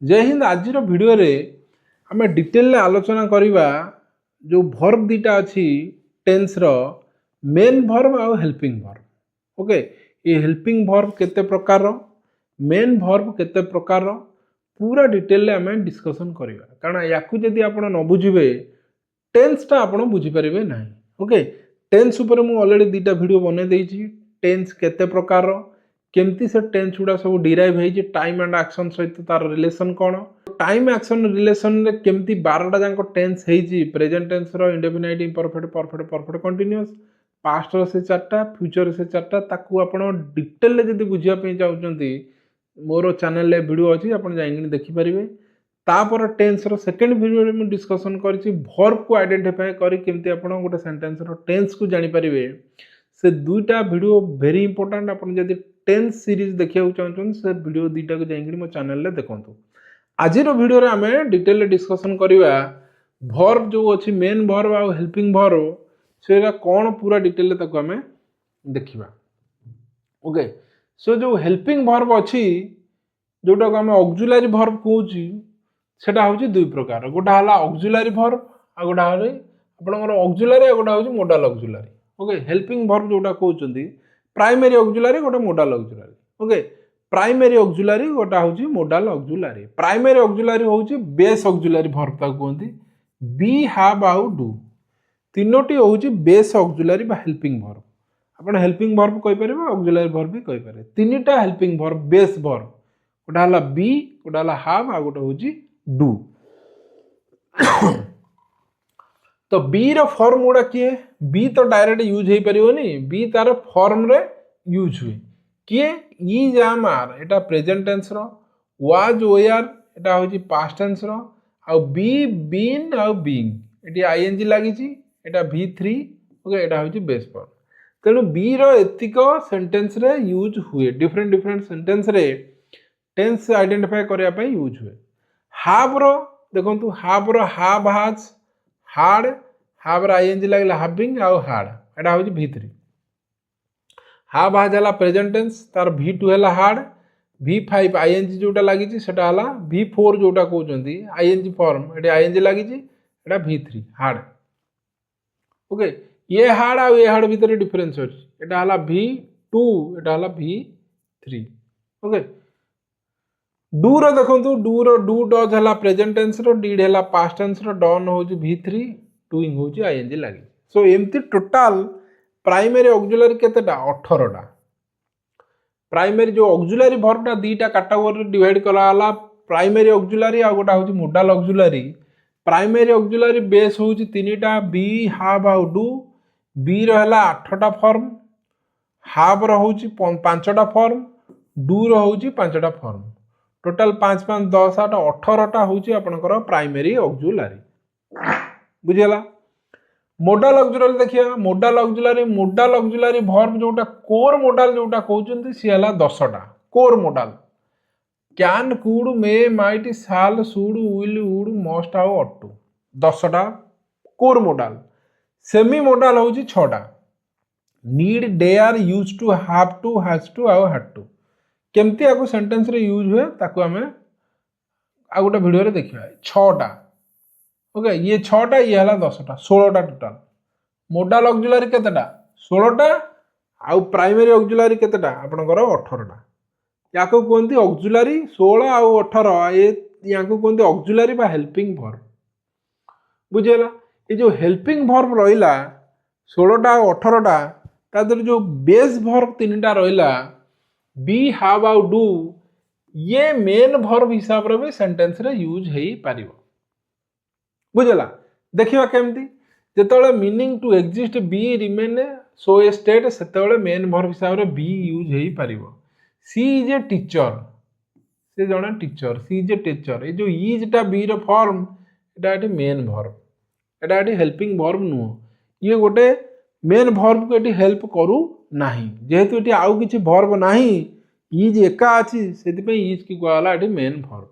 जय हिंद। आज वीडियो रे आम डिटेल आलोचना करवा जो भर्ब दीटा अच्छी टेन्स रो मेन भर्ब आउ हेल्पिंग भर्ब। ओके, ये हेल्पिंग भर्ब केते प्रकार रो, मेन भर्ब केते प्रकार रो, पूरा डिटेल आम डिस्कसन करवा। कारण या जदि आप न बुझे टेन्सटा आप बुझीपारे ना। ओके, टेन्स उपर मु ऑलरेडी दीटा वीडियो बने देछि। टेन्स केते प्रकार रो, केमती से टेन्स गुड़ा सब डिराइव होइछि, टाइम एंड एक्शन सहित तार रिलेशन कौन, टाइम एक्शन रिलेशन रे केमती 12टा जांको टेन्स होइछि, प्रेजेंट टेन्स रो, indefinite imperfect, perfect, perfect continuous, past रो से 4टा, फ्यूचर रो से 4टा, ताकू आपण डिटेल रे जदी बुझिया पे चाहउचंती मोर चैनल रे वीडियो अछि, आपण जाइंगि देखि परिबे। तापर टेन्स रो सेकंड वीडियो रे मु डिस्कशन करछि वर्ब को आइडेंटिफाई करी केमती आपण गोटे सेंटेंस रो टेन्स को जानि परिबे। से दुईटा वीडियो वेरी इंपोर्टेंट। आपण जदी टेन्स सीरीज देखिया चाहछन से वीडियो दुईटा को जाइंगि मो चैनल रे देखंतु। आज वीडियो रे आमे डिटेल डिस्कशन करिवा वर्ब जो अछि मेन वर्ब आ हेल्पिंग वर्ब सेरा कोन पूरा डिटेल ताको आमे देखिबा। ओके, सो जो हेल्पिंग वर्ब अछि जोटा को आमे ऑक्सिलरी वर्ब कहूची सेटा होची दुई प्रकार। गोटा हला ऑक्सिलरी वर्ब आ गोटा हले आपनकर ऑक्सिलरी आ गोटा होची modal auxiliary. Okay, helping verb जोटा कहउचंदी प्राइमरी ऑक्सिलरी गोटा model auxiliary. Okay, primary auxiliary गोटा होची मोडल ऑक्सिलरी। प्राइमरी ऑक्सिलरी होची बेस ऑक्सिलरी वर्ब ता कहंती। बी, हैव, आउ, डू तीनोटी होची बेस ऑक्सिलरी बा हेल्पिंग वर्ब। आपण हेल्पिंग वर्ब कहि परिबे, ऑक्सिलरी वर्ब भी कहि परिबे। तीनटा हेल्पिंग वर्ब बेस वर्ब, गोटा हला बी, गोटा हला हैव, आ गोटा होची डू। तो बी रो फॉर्म गुड़ा किए, बी तो डायरेक्ट यूज हो पारिबोनी, बी तार फॉर्म रे यूज हुए किए इज, एम, आर एटा प्रेजेंट टेंस रो, वाज, वेयर एटा होची पास्ट टेंस रो, आ बी, बीन, आ बीइंग एटी आईएनजी लागिची, एटा V3। ओके, एटा होची बेस फॉर्म। तेणु बी रो एतिको सेंटेंस रे यूज हुए, डिफरेंट डिफरेंट सेंटेंस रे टेंस आइडेंटिफाई करया पय यूज हुए। हैव रो देखंतु, हैव रो हैव, हैज, हार्ड, हैव रो आईएनजी लागला हैविंग आ हार्ड, एटा होची V3। हैव हैज हला प्रेजेंट टेंस, तार V2 हला हार्ड, V5 आईएनजी जोटा लागिची सेटा हला, V4 जोटा कहउचंती आईएनजी फॉर्म, एटी आईएनजी लागिची, एटा V3 हार्ड। ओके, ये हार्ड आ ये हार्ड भीतर डिफरेंस अछि, एटा हला V2, एटा हला V3। ओके, डू रो देखंतु, डू रो डू डज हला प्रेजेंट टेंस रो, डिड हला पास्ट टेंस रो, डन होची V3, डूइंग होची आईएनजी लागी। सो एमती टोटल प्राइमरी ऑक्सिलरी केतेटा 18टा। प्राइमरी जो ऑक्सिलरी वर्बटा दीटा कैटेगरी डिवाइड कला हला, प्राइमरी ऑक्सिलरी आ गोटा होची modal auxiliary. Primary auxiliary base होची तीनटा, बी, हैव, आ डू। बी रो हला 8टा फॉर्म, हैव रो होची 5टा फॉर्म, डू रो होची 5टा फॉर्म। टोटल 5 5 10 8 18टा होची आपनकर प्राइमरी ऑक्सिलरी। बुझियला। मोडल ऑक्सिलरी देखिया, मोडल ऑक्सिलरी वर्ब जोटा कोर मोडल जोटा कहउचंती सी हला 10टा core modal. Can, could, may, might, shall, should, will, would, must, आउ, ऑट टू 10टा कोर मोडल। सेमी मोडल होची 6टा, need, dare, use to, have to, has to, आउ, हैड टू। केमती आको सेंटेंस रे यूज हुए ताको हमें आ गोटे वीडियो रे देखिबा। 6टा। ओके, ये 6टा, ये हला 10टा, 16टा टोटल। मोडल ऑक्सिलरी केतेटा 16टा, आउ प्राइमरी ऑक्सिलरी केतेटा आपनकर 18टा। याको कोनती ऑक्सिलरी 16 आउ 18, ये याको कोनती ऑक्सिलरी बा हेल्पिंग वर्ब। बुझियला। ये जो हेल्पिंग वर्ब रहिला 16टा आउ 18टा, तादर जो बेस वर्ब 3टा रहिला बी, हैव, आउ डू, ये मेन वर्ब हिसाब रे भी सेंटेंस रे यूज हेई पारिबो। बुझला। देखिबा केमती जेतले meaning to exist be remain so a state, सेतले मेन वर्ब हिसाब रे बी यूज हेई पारिबो। सी इज ए टीचर, से जणा teacher, she is a teacher. ए जो इज टा बी रो फॉर्म, एटा एटी मेन वर्ब, एटा एटी हेल्पिंग वर्ब नु। ये गोटे मेन वर्ब को एटी हेल्प करू नाही, जेहेतु एटी आउ किछि वर्ब नाही, इज एका अछि, सेति पे इज की कहला एटी main verb.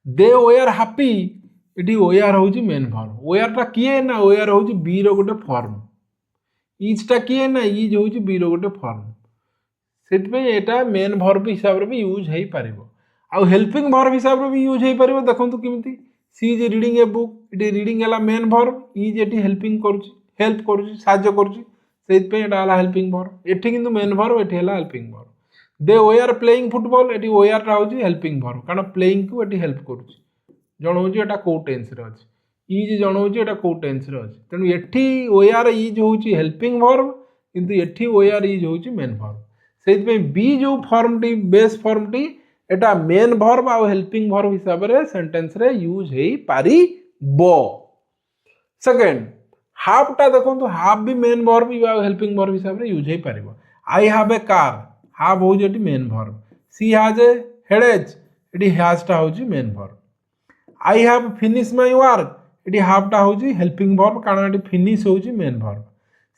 They were happy, एटी वेयर होची मेन वर्ब। वेयर टा किए ना, वेयर होची बी रो गोटे फॉर्म। इज टा किए ना, इज होची बी रो गोटे फॉर्म। सेति पे एटा मेन वर्ब हिसाब रे भी यूज हेई पारिबो। आउ हेल्पिंग वर्ब हिसाब रे भी यूज हो पारिबो देखंतु किमिति she is reading a book it reading हला मेन वर्ब इज एटी हेल्पिंग करूची हेल्प करूची साहाय्य करूची सेति पे एटा हला हेल्पिंग वर्ब एठी किंतु मेन वर्ब एठी हला helping verb they we are playing football एटी वे आर रा होची हेल्पिंग वर्ब कारण प्लेइंग को एटी हेल्प करूची जणौची एटा को टेंस रे अछि इज जणौची एटा को टेंस रे अछि तेनु एठी वे आर इज होची हेल्पिंग वर्ब किंतु एठी वे आर इज होची मेन वर्ब सेति पे बी जो फॉर्म टी बेस फॉर्म टी एटा मेन वर्ब आ हेल्पिंग वर्ब हिसाब रे सेंटेंस रे यूज हेई पारिबो सेकंड हाफ टा देखंतु हाफ भी मेन वर्ब या हेल्पिंग वर्ब हिसाब रे यूज हेई पारिबो I have a car have हो जेटी main verb she has a headache eighty has टा होची main verb I have finish my work एटी हाफ टा होची हेल्पिंग वर्ब कारण एटी फिनिश होची main verb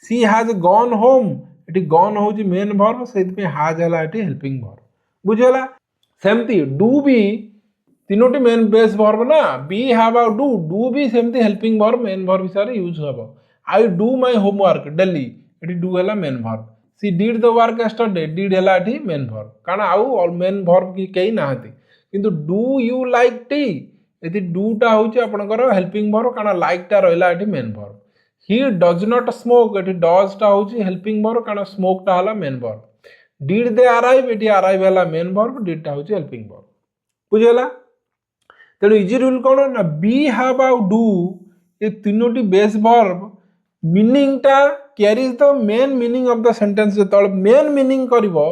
she has gone home एटी गॉन होची मेन वर्ब सेति पे हैज हला एटी हेल्पिंग वर्ब बुझेला सेमती डू भी तीनोटी मेन बेस वर्ब ना बी हैव आ डू भी सेमती हेल्पिंग वर्ब मेन वर्ब हिसाब रे यूज हबो I do my homework daily एटी डू हला main verb she did the work yesterday did हला एटी मेन वर्ब कारण आउ मेन वर्ब की केही नाहती किंतु डू यू लाइक टी एति डू टा होची आपनकर हेल्पिंग वर्ब कारण लाइक टा रहला एटी main verb he does not smoke एटी डज टा होची हेल्पिंग वर्ब कारण स्मोक टा हला main verb did they arrive eighty arrive हला मेन वर्ब डिड टा होची हेल्पिंग वर्ब बुझेला तेणु इजी रूल कौन ना बी हैव आ डू ये तीनोटी बेस वर्ब मीनिंग टा carries the main meaning of the sentence जतले मेन मीनिंग करिवो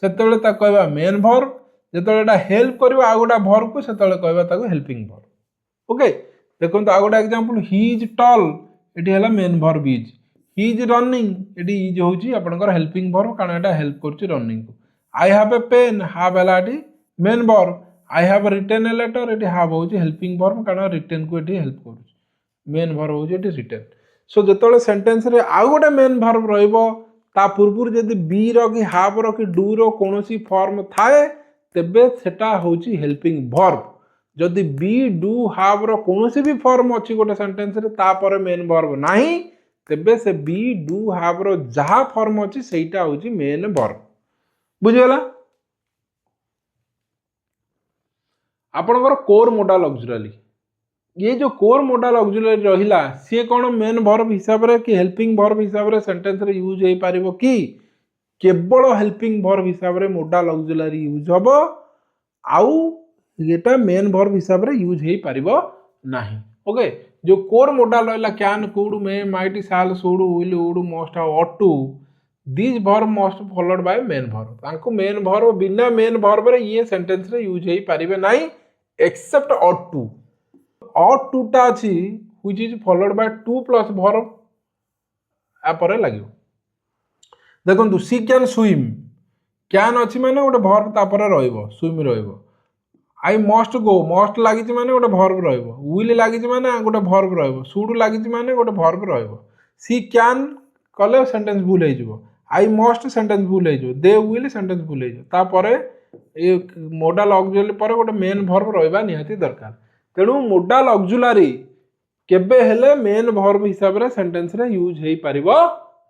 सेतले ता कहबा मेन वर्ब जतले एटा हेल्प करिवो आ गोटा वर्ब को सेतले कहबा ताको हेल्पिंग वर्ब ओके देखंतु आ गोटा एग्जांपल ही इज टॉल एटी हला main verb is he is running एटी इज होची आपनकर हेल्पिंग वर्ब कारण एटा हेल्प करची रनिंग को I have a pen have हला एटी main verb I have written a letter एटी हैव होची हेल्पिंग वर्ब कारण रिटन को एटी हेल्प करूची मेन वर्ब होची एटी रिटन सो जतले सेंटेंस रे आ गोटे मेन वर्ब रहइबो ता पूर्वपुर जदि बी रो कि हैव रो कि डू रो कोनोसी फॉर्म थाए तेबे सेटा होची हेल्पिंग वर्ब जदि बी डू हैव रो कोनोसी भी फॉर्म अछि गोटे सेंटेंस रे ता पर मेन वर्ब नाही तेबे से बी डू हैव रो जहा फॉर्म अछि सेटा होची मेन वर्ब बुझियला आपनकर कोर मोडाल ऑक्सिलरी ये जो कोर मोडाल ऑक्सिलरी रहिला से कोन मेन वर्ब हिसाब रे कि हेल्पिंग वर्ब हिसाब रे सेंटेंस रे यूज हेई पारिबो कि केवल हेल्पिंग वर्ब हिसाब रे मोडाल ऑक्सिलरी यूज हबो आउ एटा मेन वर्ब हिसाब रे यूज हेई पारिबो नाही ओके जो कोर मोडाल रहला can could may might shall should will would must ought to this verb must followed by main verb तांको मेन वर्ब बिना मेन वर्ब रे ये सेंटेंस रे यूज हेई पारिबे नाही एक्सेप्ट ought to टा अछि which is followed by to plus verb आ परे लागियो देखंतु सी कैन स्विम कैन अछि माने गोटे वर्ब ता परे रहइबो स्विम रहइबो आई मस्ट गो मस्ट लागिछि माने गोटे वर्ब रहइबो विल लागिछि माने गोटे वर्ब रहइबो शुड लागिछि माने गोटे वर्ब रहइबो सी कैन कले सेंटेंस भूल हे जिवो आई मस्ट सेंटेंस भूल हे जिवो दे विल सेंटेंस भूल हे जिवो ता परे ए मोडाल ऑक्सिलरी परे गोटे मेन वर्ब रहइबा निहाती दरकार तेणु मोडाल ऑक्सिलरी केबे हेले मेन वर्ब हिसाब रे सेंटेंस रे यूज हेई परिबो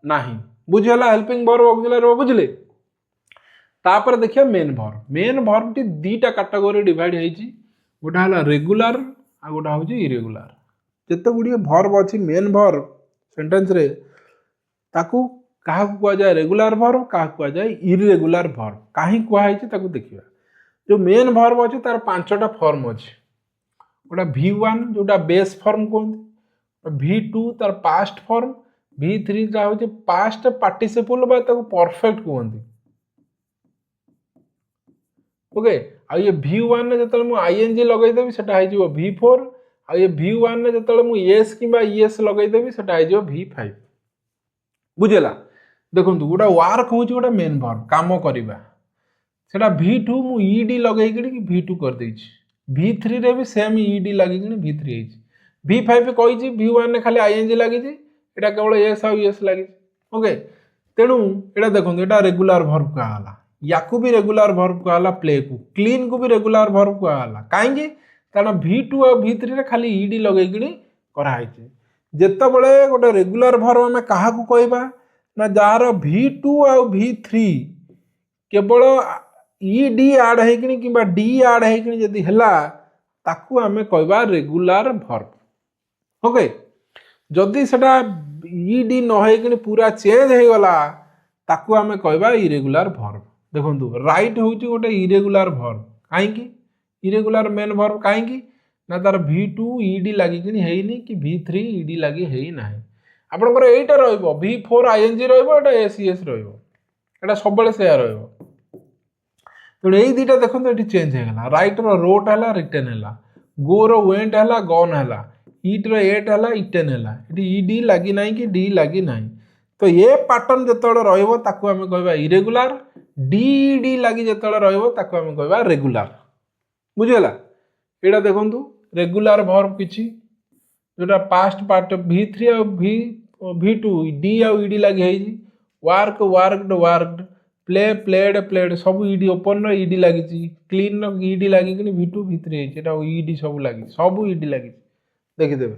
नाही बुझियला हेल्पिंग वर्ब ऑक्सिलरी बुझले तापर देखिया मेन वर्ब टी दीटा कैटेगरी डिवाइड हेची गोटा हला रेगुलर आ गोटा होची इरेगुलर जते गुडी वर्ब अछि मेन वर्ब सेंटेंस रे ताकू काहा को कुआ जाय रेगुलर वर्ब काहा कुआ जाय इरेगुलर वर्ब काहे कुआ हेची ताकू देखिबा जो मेन वर्ब अछि तार पांचटा फॉर्म अछि गोटा V1 जोटा बेस फॉर्म कोन V2 तार पास्ट फॉर्म V3 जा होची पास्ट पार्टिसिपल बा ताको परफेक्ट कोंती ओके आ ये V1 ने जतले मु ing लगै देबी सेटा आइ जिवो V4 आ ये V1 ने जतले मु s किबा es लगै देबी सेटा आइ जिवो V5 बुझेला देखंतु गोटा वर्क होची गोटा मेन वर्ब काम करिबा सेटा V2 मु ed लगै कि V2 कर दैछि V3 रे भी सेम ed लागि कि V3 हेछि V5 कहि छि V1 ने खाली ing लागि छि एटा केवल s आ s लागि छि ओके तेनु एटा देखंतु एटा रेगुलर वर्ब का हला याकू भी रेगुलर वर्ब को हला प्ले को क्लीन को भी रेगुलर वर्ब को हला काहेकि कारण V2 और V3 रे खाली ed लगै कि करा हेछि जेते बळे गोटे रेगुलर वर्ब हम काहा को कहबा ना जार V2 और V3 केवल ईडी आड होकि कि डी आड होकि जदि हला ताकू आमे कहबा रेगुलर वर्ब। ओके जदि सेटा ईडी न होकि पूरा चेंज हो गला ताकू आमे कहबा इरेगुलर वर्ब। देखंतु राइट होउची गोटे इरेगुलर वर्ब काहेकि इरेगुलर मेन वर्ब काहेकि ना तार V2 ईडी लागि कि हेइनी कि V3 ईडी लागि हेइ नाही। आपनकर एइटा रहइबो V4 आईएनजी रहइबो एटा एसीएस रहइबो एटा सबले सेया रहइबो। तो एई दिटा देखंतु एटी चेंज हे गला राइट रो रोट हला रिटन हला गो रो वेंट हला गॉन हला ईट रो एट हला इटेन हला एटी ईडी लागि नाही कि डी लागि नाही। तो ये पैटर्न जतळे रहइबो ताकू हमें कहबा इरेगुलर डी लागि जतळे रहइबो ताकू हमें कहबा रेगुलर। बुझियला एटा देखंतु रेगुलर वर्ब किछि जोटा पास्ट पार्ट V3 और V2 डी और ईडी लागि हेइजी work worked worked play played played सब ईडी ओपन रो ईडी लागिची क्लीन रो ईडी लागि कि V2 V3 हेइची एटा ईडी सब लागि सब ईडी लागि देखि देबे।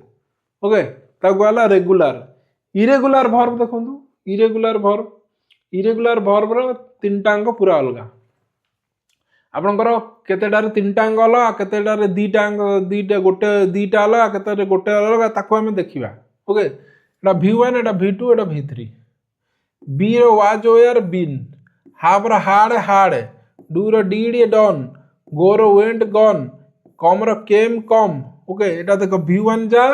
ओके ताकू आला रेगुलर इरेगुलर वर्ब देखंतु इरेगुलर वर्ब रो तीनटा अंक पूरा अलगा आपनकर केतेटारे तीनटा अंक अलगा केतेटारे दीटा अंक दीटा गोटे दीटा अलगा केतेटारे गोटे अलगा ताकू हमें देखिबा। ओके एटा V1 एटा V2 एटा V3 बी रो वाज वेयर बीन हाव रो हार्ड हार्ड डू रो डीड डन गो रो वेंट गॉन कम रो केम कम। ओके एटा देखो V1 जा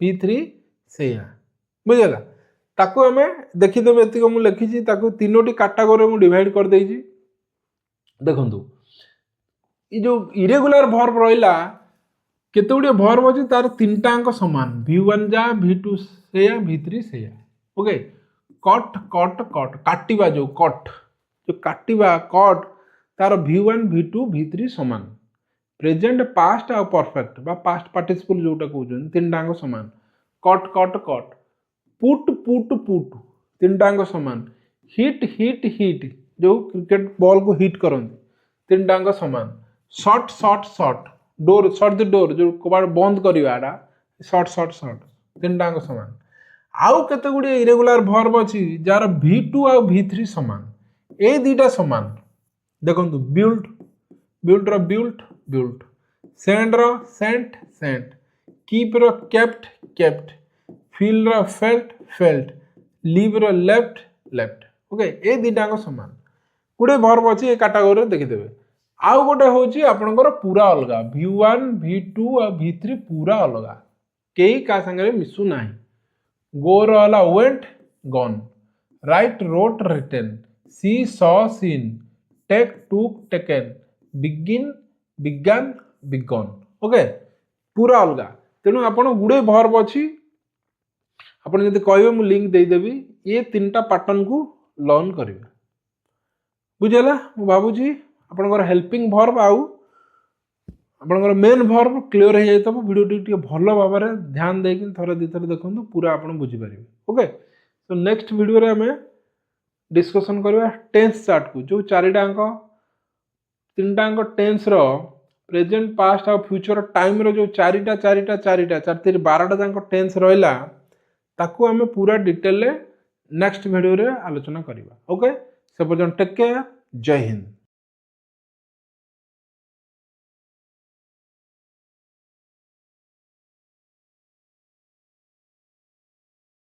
V3 सेया बुझला ताकू हमें देखि देबे एतिको मु लिखिची ताकू तीनोटी कैटेगरी मु डिवाइड कर देइची। देखंतु ई जो इरेगुलर वर्ब रहिला केते गुडी वर्ब अछि तार तीनटा अंक समान V1 जा V2 सेया V3 सेया। ओके कट कट कट काटिबा जो काटिबा कट तार V1 V2 V3 समान प्रेजेंट पास्ट आ परफेक्ट बा पास्ट पार्टिसिपल जोटा कहउछन तीनटा अंक समान cut cut cut put put put तीनटा अंक समान हिट हिट हिट जो क्रिकेट बॉल को हिट करंती तीनटा अंक समान shut shut shut door shut the door जो कबाड़ बंद करिवाडा शॉट शॉट शॉट तीनटा अंक समान। आउ केते गुडी इरेगुलर वर्ब अछि जार V2 आ V3 समान ए दीटा समान देखंतु बिल्ड बिल्ड रो बिल्ट बिल्ट सेंड रो सेंट सेंट कीप रो केप्ट केप्ट फील रो फेल्ट फेल्ट लीव रो लेफ्ट लेफ्ट। ओके ए दीटा अंक समान गुडे वर्ब अछि ए कैटेगरी देखि देबे। आउ गोटे होची आपनकर पूरा अलगा V1 V2 और V3 पूरा अलगा केही का संगे मिसु नाही गो रहला went gone write wrote written see saw seen take took taken begin began begun. Okay पूरा अलगा तेनु आपण गुडे वर्ब अछि आपण जदि कहबे मु लिंक दे देबी ये तीनटा पैटर्न को लर्न करिवे। बुझला मु बाबूजी आपनकर हेल्पिंग वर्ब आउ आपनकर मेन वर्ब क्लियर हो जाय तब वीडियो टी भलो भाबरे ध्यान दे कि थरे दिथरे देखंतु पूरा आपण बुझी परिबे। ओके तो नेक्स्ट वीडियो रे हमें डिस्कशन करबा टेंस चार्ट को जो चारिटा अंक तीनटा अंक टेंस रो प्रेजेंट पास्ट और फ्यूचर टाइम रो जो चारिटा चारिटा चारिटा 12टा जांक टेंस रहला ताकू हमें पूरा डिटेल ले नेक्स्ट वीडियो रे आलोचना करबा। ओके से पर्यंत टेक केयर जय हिंद।